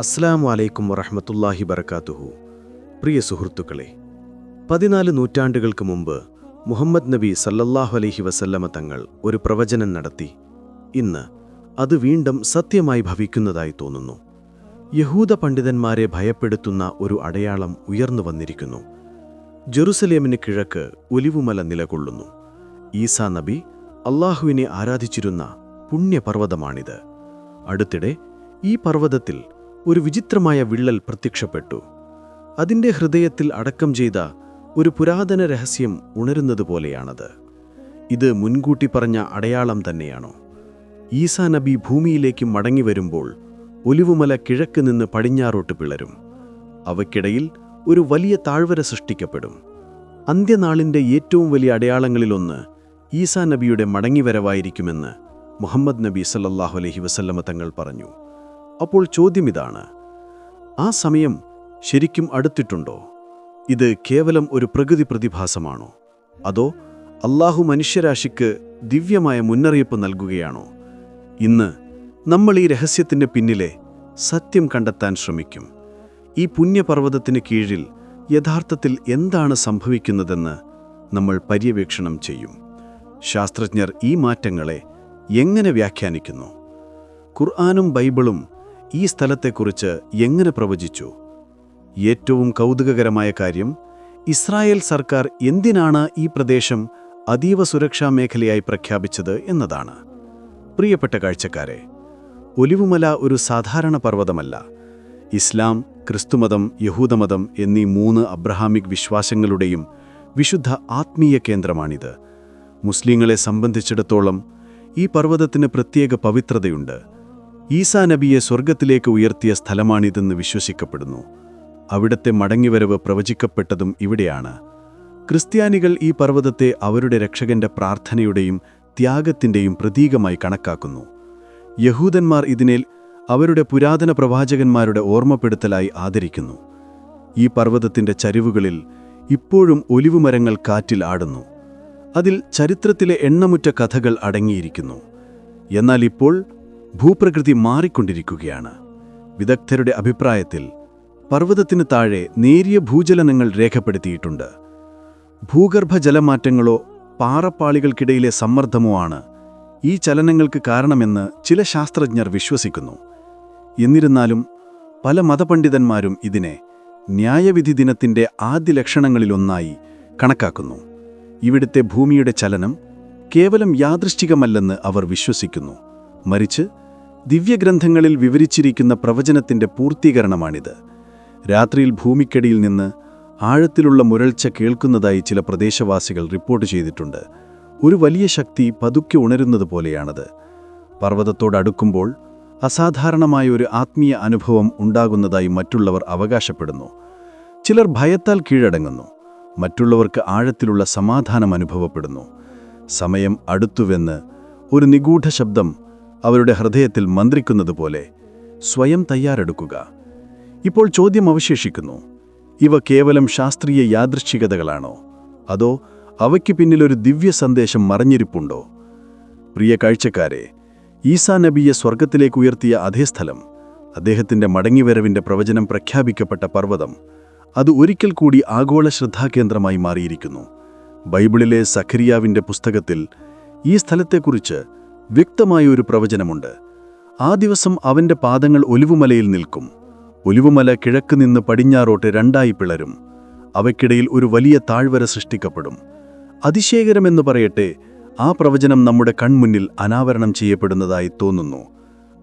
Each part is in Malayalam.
അസ്സലാമു അലൈക്കും വറഹ്മത്തുള്ളാഹി വബറകാതുഹു. പ്രിയ സുഹൃത്തുക്കളെ, 14 നൂറ്റാണ്ടുകൾക്ക് മുമ്പ് മുഹമ്മദ് നബി സല്ലല്ലാഹു അലൈഹി വസല്ലമ തങ്ങൾ ഒരു പ്രവചനം നടത്തി. ഇന്ന് അത് വീണ്ടും സത്യമായി ഭവിക്കുന്നതായി തോന്നുന്നു. യഹൂദ പണ്ഡിതന്മാരെ ഭയപ്പെടുത്തുന്ന ഒരു അടയാളം ഉയർന്നു വന്നിരിക്കുന്നു. ജെറുസലേമിന് കിഴക്ക് ഒലിവുമല നിലകൊള്ളുന്നു. ഈസാ നബി അല്ലാഹുവിനെ ആരാധിച്ചിരുന്ന പുണ്യപർവ്വതമാണിത്. അടുത്തിടെ ഈ പർവ്വതത്തിൽ ഒരു വിചിത്രമായ വിള്ളൽ പ്രത്യക്ഷപ്പെട്ടു. അതിൻ്റെ ഹൃദയത്തിൽ അടക്കം ചെയ്ത ഒരു പുരാതന രഹസ്യം ഉണരുന്നതുപോലെയാണത്. ഇത് മുൻകൂട്ടി പറഞ്ഞ അടയാളം തന്നെയാണോ? ഈസാ നബി ഭൂമിയിലേക്ക് മടങ്ങിവരുമ്പോൾ ഒലിവുമല കിഴക്ക് നിന്ന് പടിഞ്ഞാറോട്ട് പിളരും. അവയ്ക്കിടയിൽ ഒരു വലിയ താഴ്വര സൃഷ്ടിക്കപ്പെടും. അന്ത്യനാളിൻ്റെ ഏറ്റവും വലിയ അടയാളങ്ങളിലൊന്ന് ഈസാ നബിയുടെ മടങ്ങിവരവായിരിക്കുമെന്ന് മുഹമ്മദ് നബി സല്ലല്ലാഹു അലൈഹി വസല്ലമ തങ്ങൾ പറഞ്ഞു. അപ്പോൾ ചോദ്യമിതാണ്, ആ സമയം ശരിക്കും അടുത്തിട്ടുണ്ടോ? ഇത് കേവലം ഒരു പ്രകൃതി പ്രതിഭാസമാണോ? അതോ അല്ലാഹു മനുഷ്യരാശിക്ക് ദിവ്യമായ മുന്നറിയിപ്പ് നൽകുകയാണോ? ഇന്ന് നമ്മൾ ഈ രഹസ്യത്തിൻ്റെ പിന്നിലെ സത്യം കണ്ടെത്താൻ ശ്രമിക്കും. ഈ പുണ്യപർവ്വതത്തിന് കീഴിൽ യഥാർത്ഥത്തിൽ എന്താണ് സംഭവിക്കുന്നതെന്ന് നമ്മൾ പര്യവേക്ഷണം ചെയ്യും. ശാസ്ത്രജ്ഞർ ഈ മാറ്റങ്ങളെ എങ്ങനെ വ്യാഖ്യാനിക്കുന്നു? ഖുർആനും ബൈബിളും ഈ സ്ഥലത്തെക്കുറിച്ച് എങ്ങനെ പ്രവചിച്ചു? ഏറ്റവും കൗതുകകരമായ കാര്യം, ഇസ്രായേൽ സർക്കാർ എന്തിനാണ് ഈ പ്രദേശം അതീവ സുരക്ഷാ മേഖലയായി പ്രഖ്യാപിച്ചത് എന്നതാണ്. പ്രിയപ്പെട്ട കാഴ്ചക്കാരെ, ഒലിവുമല ഒരു സാധാരണ പർവ്വതമല്ല. ഇസ്ലാം, ക്രിസ്തുമതം, യഹൂദമതം എന്നീ 3 അബ്രഹാമിക് വിശ്വാസങ്ങളുടെയും വിശുദ്ധ ആത്മീയ കേന്ദ്രമാണിത്. മുസ്ലിങ്ങളെ സംബന്ധിച്ചിടത്തോളം ഈ പർവ്വതത്തിന് പ്രത്യേക പവിത്രതയുണ്ട്. ഈസാ നബിയെ സ്വർഗത്തിലേക്ക് ഉയർത്തിയ സ്ഥലമാണിതെന്ന് വിശ്വസിക്കപ്പെടുന്നു. അവിടത്തെ മടങ്ങിവരവ് പ്രവചിക്കപ്പെട്ടതും ഇവിടെയാണ്. ക്രിസ്ത്യാനികൾ ഈ പർവ്വതത്തെ അവരുടെ രക്ഷകന്റെ പ്രാർത്ഥനയുടെയും ത്യാഗത്തിൻ്റെയും പ്രതീകമായി കണക്കാക്കുന്നു. യഹൂദന്മാർ ഇതിനെ അവരുടെ പുരാതന പ്രവാചകന്മാരുടെ ഓർമ്മപ്പെടുത്തലായി ആദരിക്കുന്നു. ഈ പർവ്വതത്തിൻ്റെ ചരിവുകളിൽ ഇപ്പോഴും ഒലിവുമരങ്ങൾ കാറ്റിൽ ആടുന്നു. അതിൽ ചരിത്രത്തിലെ എണ്ണമുറ്റ കഥകൾ അടങ്ങിയിരിക്കുന്നു. എന്നാൽ ഇപ്പോൾ ഭൂപ്രകൃതി മാറിക്കൊണ്ടിരിക്കുകയാണ്. വിദഗ്ധരുടെ അഭിപ്രായത്തിൽ പർവ്വതത്തിന് താഴെ നേരിയ ഭൂചലനങ്ങൾ രേഖപ്പെടുത്തിയിട്ടുണ്ട്. ഭൂഗർഭ ജലമാറ്റങ്ങളോ പാറപ്പാളികൾക്കിടയിലെ സമ്മർദ്ദമോ ആണ് ഈ ചലനങ്ങൾക്ക് കാരണമെന്ന് ചില ശാസ്ത്രജ്ഞർ വിശ്വസിക്കുന്നു. എന്നിരുന്നാലും പല മതപണ്ഡിതന്മാരും ഇതിനെ ന്യായവിധി ദിനത്തിൻ്റെ ആദ്യ ലക്ഷണങ്ങളിലൊന്നായി കണക്കാക്കുന്നു. ഇവിടുത്തെ ഭൂമിയുടെ ചലനം കേവലം യാദൃശ്ചികമല്ലെന്ന് അവർ വിശ്വസിക്കുന്നു, മറിച്ച് ദിവ്യഗ്രന്ഥങ്ങളിൽ വിവരിച്ചിരിക്കുന്ന പ്രവചനത്തിൻ്റെ പൂർത്തീകരണമാണിത്. രാത്രിയിൽ ഭൂമിക്കടിയിൽ നിന്ന് ആഴത്തിലുള്ള മുരൾച്ച കേൾക്കുന്നതായി ചില പ്രദേശവാസികൾ റിപ്പോർട്ട് ചെയ്തിട്ടുണ്ട്. ഒരു വലിയ ശക്തി പതുക്കെ ഉണരുന്നതുപോലെയാണത്. പർവ്വതത്തോടടുക്കുമ്പോൾ അസാധാരണമായ ഒരു ആത്മീയ അനുഭവം ഉണ്ടാകുന്നതായി മറ്റുള്ളവർ അവകാശപ്പെടുന്നു. ചിലർ ഭയത്താൽ കീഴടങ്ങുന്നു, മറ്റുള്ളവർക്ക് ആഴത്തിലുള്ള സമാധാനം അനുഭവപ്പെടുന്നു. സമയം അടുത്തുവെന്ന് ഒരു നിഗൂഢ ശബ്ദം അവരുടെ ഹൃദയത്തിൽ മന്ത്രിക്കുന്നതുപോലെ. സ്വയം തയ്യാറെടുക്കുക. ഇപ്പോൾ ചോദ്യം അവശേഷിക്കുന്നു, ഇവ കേവലം ശാസ്ത്രീയ യാദൃശ്ചികതകളാണോ? അതോ അവയ്ക്ക് പിന്നിലൊരു ദിവ്യ സന്ദേശം മറഞ്ഞിരിപ്പുണ്ടോ? പ്രിയ കാഴ്ചക്കാരെ, ഈസാ നബിയെ സ്വർഗത്തിലേക്ക് ഉയർത്തിയ അതേ സ്ഥലം, അദ്ദേഹത്തിൻ്റെ മടങ്ങിവരവിൻ്റെ പ്രവചനം പ്രഖ്യാപിക്കപ്പെട്ട പർവ്വതം, അത് ഒരിക്കൽ കൂടി ആഗോള ശ്രദ്ധാകേന്ദ്രമായി മാറിയിരിക്കുന്നു. ബൈബിളിലെ സഖരിയാവിൻ്റെ പുസ്തകത്തിൽ ഈ സ്ഥലത്തെക്കുറിച്ച് വ്യക്തമായ ഒരു പ്രവചനമുണ്ട്. ആ ദിവസം അവൻ്റെ പാദങ്ങൾ ഒലിവുമലയിൽ നിൽക്കും. ഒലിവുമല കിഴക്ക് നിന്ന് പടിഞ്ഞാറോട്ട് 2 പിളരും. അവയ്ക്കിടയിൽ ഒരു വലിയ താഴ്വര സൃഷ്ടിക്കപ്പെടും. അതിശയകരമെന്ന് പറയട്ടെ, ആ പ്രവചനം നമ്മുടെ കൺമുന്നിൽ അനാവരണം ചെയ്യപ്പെടുന്നതായി തോന്നുന്നു.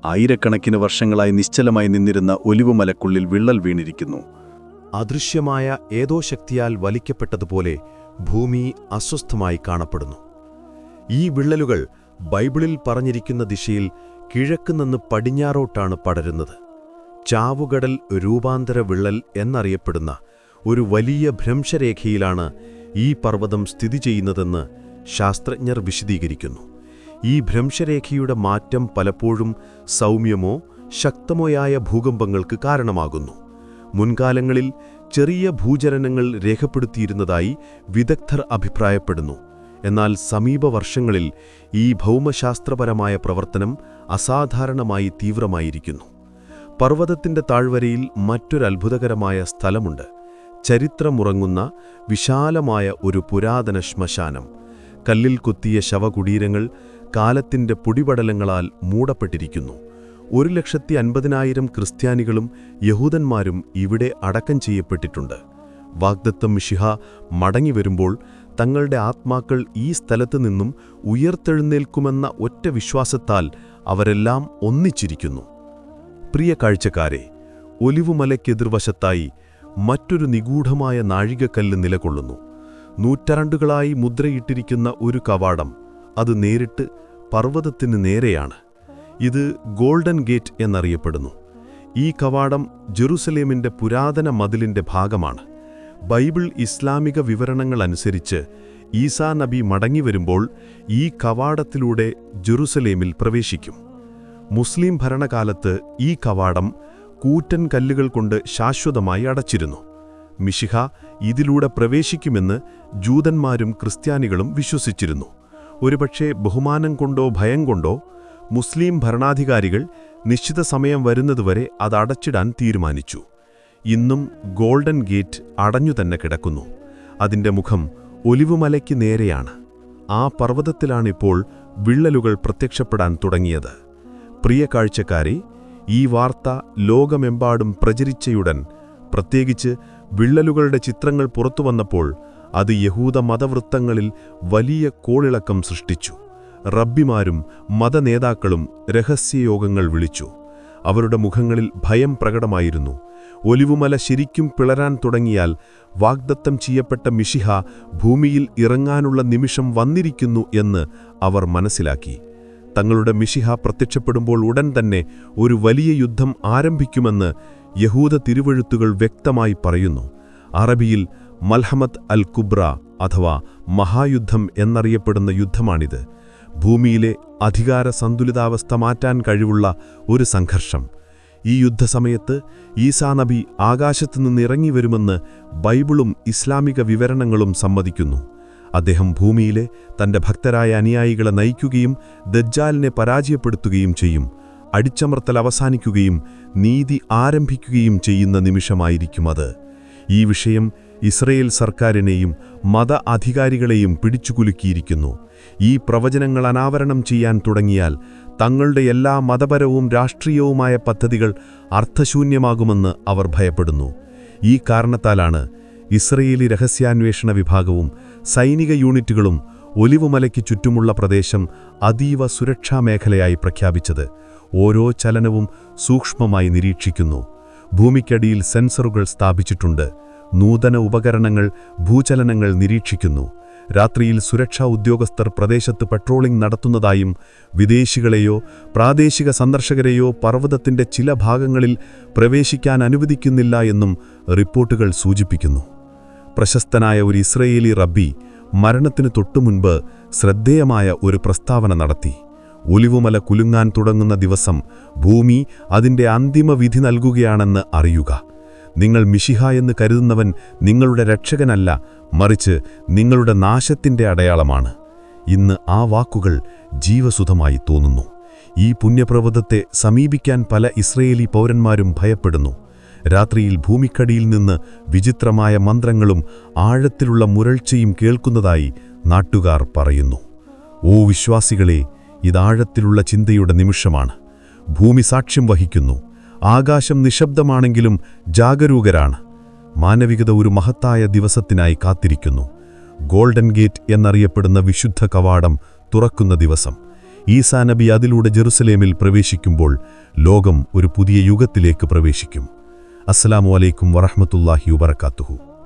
ആയിരക്കണക്കിന് വർഷങ്ങളായി നിശ്ചലമായി നിന്നിരുന്ന ഒലിവുമലക്കുള്ളിൽ വിള്ളൽ വീണിരിക്കുന്നു. അദൃശ്യമായ ഏതോ ശക്തിയാൽ വലിക്കപ്പെട്ടതുപോലെ ഭൂമി അസ്വസ്ഥമായി കാണപ്പെടുന്നു. ഈ വിള്ളലുകൾ ബൈബിളിൽ പറഞ്ഞിരിക്കുന്ന ദിശയിൽ കിഴക്കുനിന്ന് പടിഞ്ഞാറോട്ടാണ് പടരുന്നത്. ചാവുകടൽ രൂപാന്തര വിള്ളൽ എന്നറിയപ്പെടുന്ന ഒരു വലിയ ഭ്രംശരേഖയിലാണ് ഈ പർവ്വതം സ്ഥിതി ചെയ്യുന്നതെന്ന് ശാസ്ത്രജ്ഞർ വിശദീകരിക്കുന്നു. ഈ ഭ്രംശരേഖയുടെ മാറ്റം പലപ്പോഴും സൗമ്യമോ ശക്തമോയായ ഭൂകമ്പങ്ങൾക്ക് കാരണമാകുന്നു. മുൻകാലങ്ങളിൽ ചെറിയ ഭൂചലനങ്ങൾ രേഖപ്പെടുത്തിയിരുന്നതായി വിദഗ്ധർ അഭിപ്രായപ്പെടുന്നു. എന്നാൽ സമീപ വർഷങ്ങളിൽ ഈ ഭൗമശാസ്ത്രപരമായ പ്രവർത്തനം അസാധാരണമായി തീവ്രമായിരിക്കുന്നു. പർവ്വതത്തിന്റെ താഴ്വരയിൽ മറ്റൊരത്ഭുതകരമായ സ്ഥലമുണ്ട്. ചരിത്രമുറങ്ങുന്ന വിശാലമായ ഒരു പുരാതന ശ്മശാനം. കല്ലിൽ കൊത്തിയ ശവകുടീരങ്ങൾ കാലത്തിന്റെ പൊടിപടലങ്ങളാൽ മൂടപ്പെട്ടിരിക്കുന്നു. 1,50,000 ക്രിസ്ത്യാനികളും യഹൂദന്മാരും ഇവിടെ അടക്കം ചെയ്യപ്പെട്ടിട്ടുണ്ട്. വാഗ്ദത്തം മിശിഹ മടങ്ങിവരുമ്പോൾ തങ്ങളുടെ ആത്മാക്കൾ ഈ സ്ഥലത്തു നിന്നും ഉയർത്തെഴുന്നേൽക്കുമെന്ന ഒറ്റ വിശ്വാസത്താൽ അവരെല്ലാം ഒന്നിച്ചിരിക്കുന്നു. പ്രിയ കാഴ്ചക്കാരെ, ഒലിവുമലയ്ക്കെതിർവശത്തായി മറ്റൊരു നിഗൂഢമായ നാഴികക്കല്ല് നിലകൊള്ളുന്നു. നൂറ്റാണ്ടുകളായി മുദ്രയിട്ടിരിക്കുന്ന ഒരു കവാടം. അത് നേരിട്ട് പർവ്വതത്തിന് നേരെയാണ്. ഇത് ഗോൾഡൻ ഗേറ്റ് എന്നറിയപ്പെടുന്നു. ഈ കവാടം ജെറുസലേമിന്റെ പുരാതന മതിലിന്റെ ഭാഗമാണ്. ബൈബിൾ ഇസ്ലാമിക വിവരണങ്ങളനുസരിച്ച് ഈസാ നബി മടങ്ങിവരുമ്പോൾ ഈ കവാടത്തിലൂടെ ജെറുസലേമിൽ പ്രവേശിക്കും. മുസ്ലിം ഭരണകാലത്ത് ഈ കവാടം കൂറ്റൻ കല്ലുകൾ കൊണ്ട് ശാശ്വതമായി അടച്ചിരുന്നു. മിശിഹ ഇതിലൂടെ പ്രവേശിക്കുമെന്ന് ജൂതന്മാരും ക്രിസ്ത്യാനികളും വിശ്വസിച്ചിരുന്നു. ഒരുപക്ഷെ ബഹുമാനം കൊണ്ടോ ഭയം കൊണ്ടോ മുസ്ലിം ഭരണാധികാരികൾ നിശ്ചിത സമയം വരുന്നതുവരെ അത് അടച്ചിടാൻ തീരുമാനിച്ചു. ഇന്നും ഗോൾഡൻ ഗേറ്റ് അടഞ്ഞുതന്നെ കിടക്കുന്നു. അതിന്റെ മുഖം ഒലിവുമലയ്ക്ക് നേരെയാണ്. ആ പർവ്വതത്തിലാണിപ്പോൾ വിള്ളലുകൾ പ്രത്യക്ഷപ്പെടാൻ തുടങ്ങിയത്. പ്രിയ കാഴ്ചക്കാരെ, ഈ വാർത്ത ലോകമെമ്പാടും പ്രചരിച്ചയുടൻ, പ്രത്യേകിച്ച് വിള്ളലുകളുടെ ചിത്രങ്ങൾ പുറത്തുവന്നപ്പോൾ അത് യഹൂദ മതവൃത്തങ്ങളിൽ വലിയ കോളിളക്കം സൃഷ്ടിച്ചു. റബ്ബിമാരും മതനേതാക്കളും രഹസ്യയോഗങ്ങൾ വിളിച്ചു. അവരുടെ മുഖങ്ങളിൽ ഭയം പ്രകടമായിരുന്നു. ഒലിവുമല ശരിക്കും പിളരാൻ തുടങ്ങിയാൽ വാഗ്ദത്തം ചെയ്യപ്പെട്ട മിശിഹ ഭൂമിയിൽ ഇറങ്ങാനുള്ള നിമിഷം വന്നിരിക്കുന്നു എന്ന് അവർ മനസ്സിലാക്കി. തങ്ങളുടെ മിശിഹ പ്രത്യക്ഷപ്പെടുമ്പോൾ ഉടൻ തന്നെ ഒരു വലിയ യുദ്ധം ആരംഭിക്കുമെന്ന് യഹൂദ തിരുവെഴുത്തുകൾ വ്യക്തമായി പറയുന്നു. അറബിയിൽ മൽഹമത് അൽ കുബ്ര അഥവാ മഹായുദ്ധം എന്നറിയപ്പെടുന്ന യുദ്ധമാണിത്. ഭൂമിയിലെ അധികാര സന്തുലിതാവസ്ഥ മാറ്റാൻ കഴിവുള്ള ഒരു സംഘർഷം. ഈ യുദ്ധസമയത്ത് ഈസാ നബി ആകാശത്തുനിന്ന് ഇറങ്ങിവരുമെന്ന് ബൈബിളും ഇസ്ലാമിക വിവരണങ്ങളും സമ്മതിക്കുന്നു. അദ്ദേഹം ഭൂമിയിലെ തന്റെ ഭക്തരായ അനുയായികളെ നയിക്കുകയും ദജ്ജാലിനെ പരാജയപ്പെടുത്തുകയും ചെയ്യും. അടിച്ചമർത്തൽ അവസാനിക്കുകയും നീതി ആരംഭിക്കുകയും ചെയ്യുന്ന നിമിഷമായിരിക്കും അത്. ഈ വിഷയം ഇസ്രയേൽ സർക്കാരിനെയും മത അധികാരികളെയും പിടിച്ചുകുലുക്കിയിരിക്കുന്നു. ഈ പ്രവചനങ്ങൾ അനാവരണം ചെയ്യാൻ തുടങ്ങിയാൽ തങ്ങളുടെ എല്ലാ മതപരവും രാഷ്ട്രീയവുമായ പദ്ധതികൾ അർത്ഥശൂന്യമാകുമെന്ന് അവർ ഭയപ്പെടുന്നു. ഈ കാരണത്താലാണ് ഇസ്രയേലി രഹസ്യാന്വേഷണ വിഭാഗവും സൈനിക യൂണിറ്റുകളും ഒലിവുമലയ്ക്ക് ചുറ്റുമുള്ള പ്രദേശം അതീവ സുരക്ഷാ മേഖലയായി പ്രഖ്യാപിച്ചത്. ഓരോ ചലനവും സൂക്ഷ്മമായി നിരീക്ഷിക്കുന്നു. ഭൂമിക്കടിയിൽ സെൻസറുകൾ സ്ഥാപിച്ചിട്ടുണ്ട്. നൂതന ഉപകരണങ്ങൾ ഭൂചലനങ്ങൾ നിരീക്ഷിക്കുന്നു. രാത്രിയിൽ സുരക്ഷാ ഉദ്യോഗസ്ഥർ പ്രദേശത്ത് പട്രോളിംഗ് നടത്തുന്നതായും വിദേശികളെയോ പ്രാദേശിക സന്ദർശകരെയോ പർവ്വതത്തിന്റെ ചില ഭാഗങ്ങളിൽ പ്രവേശിക്കാൻ അനുവദിക്കുന്നില്ല എന്നും റിപ്പോർട്ടുകൾ സൂചിപ്പിക്കുന്നു. പ്രശസ്തനായ ഒരു ഇസ്രയേലി റബ്ബി മരണത്തിനു തൊട്ടുമുൻപ് ശ്രദ്ധേയമായ ഒരു പ്രസ്താവന നടത്തി. ഒലിവുമല കുലുങ്ങാൻ തുടങ്ങുന്ന ദിവസം ഭൂമി അതിന്റെ അന്തിമ വിധി നൽകുകയാണെന്ന് അറിയുക. നിങ്ങൾ മിശിഹ എന്ന് കരുതുന്നവൻ നിങ്ങളുടെ രക്ഷകനല്ല, മറിച്ച് നിങ്ങളുടെ നാശത്തിന്റെ അടയാളമാണ്. ഇന്ന് ആ വാക്കുകൾ ജീവസുധമായി തോന്നുന്നു. ഈ പുണ്യപർവ്വതത്തെ സമീപിക്കാൻ പല ഇസ്രയേലി പൗരന്മാരും ഭയപ്പെടുന്നു. രാത്രിയിൽ ഭൂമിക്കടിയിൽ നിന്ന് വിചിത്രമായ മന്ത്രങ്ങളും ആഴത്തിലുള്ള മുരൾച്ചയും കേൾക്കുന്നതായി നാട്ടുകാർ പറയുന്നു. ഓ വിശ്വാസികളെ, ഇതാഴത്തിലുള്ള ചിന്തയുടെ നിമിഷമാണ്. ഭൂമി സാക്ഷ്യം വഹിക്കുന്നു. ആകാശം നിശബ്ദമാണെങ്കിലും ജാഗരൂകരാണ്. മാനവികത ഒരു മഹത്തായ ദിവസത്തിനായി കാത്തിരിക്കുന്നു. ഗോൾഡൻ ഗേറ്റ് എന്നറിയപ്പെടുന്ന വിശുദ്ധ കവാടം തുറക്കുന്ന ദിവസം. ഈസാ നബി അതിലൂടെ ജെറുസലേമിൽ പ്രവേശിക്കുമ്പോൾ ലോകം ഒരു പുതിയ യുഗത്തിലേക്ക് പ്രവേശിക്കും. അസ്സലാമു അലൈക്കും വറഹ്മത്തുള്ളാഹി വബറകാതുഹു.